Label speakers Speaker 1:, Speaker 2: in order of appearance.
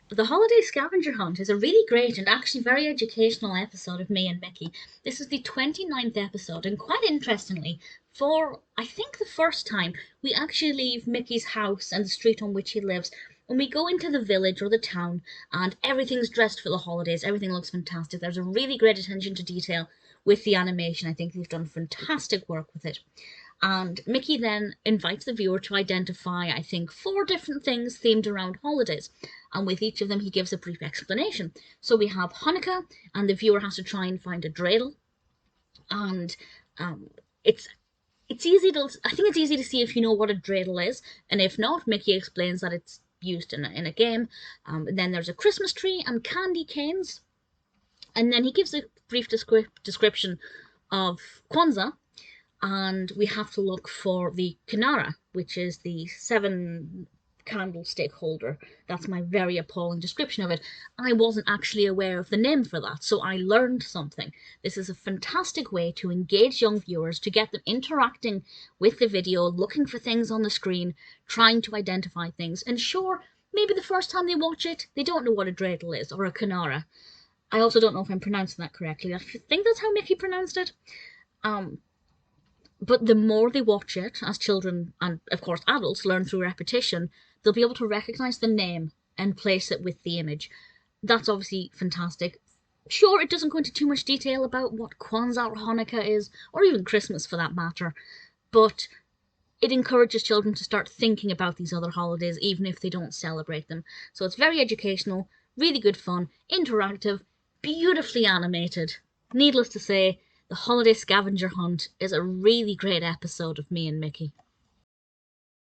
Speaker 1: The Holiday Scavenger Hunt is a really great and actually very educational episode of Me and Mickey. This is the 29th episode, and quite interestingly, for I think the first time, we actually leave Mickey's house and the street on which he lives, and we go into the village or the town, and everything's dressed for the holidays. Everything looks fantastic. There's a really great attention to detail with the animation. I think they've done fantastic work with it. And Mickey then invites the viewer to identify, I think, four different things themed around holidays. And with each of them, he gives a brief explanation. So we have Hanukkah, and the viewer has to try and find a dreidel. And um, it's I think it's easy to see if you know what a dreidel is, and if not, Mickey explains that it's used in a game. Then there's a Christmas tree and candy canes, and then he gives a brief description of Kwanzaa, and we have to look for the Kinara, which is the seven candlestick holder. That's my very appalling description of it. I wasn't actually aware of the name for that, so I learned something. This is a fantastic way to engage young viewers, to get them interacting with the video, looking for things on the screen, trying to identify things. And sure, maybe the first time they watch it, they don't know what a dreidel is or a Kinara. I also don't know if I'm pronouncing that correctly. I think that's how Mickey pronounced it. Um, but the more they watch it, as children and, of course, adults learn through repetition, they'll be able to recognize the name and place it with the image. That's obviously fantastic. Sure, it doesn't go into too much detail about what Kwanzaa or Hanukkah is, or even Christmas for that matter, but it encourages children to start thinking about these other holidays, even if they don't celebrate them. So it's very educational, really good fun, interactive, beautifully animated. Needless to say, the Holiday Scavenger Hunt is a really great episode of Me and Mickey.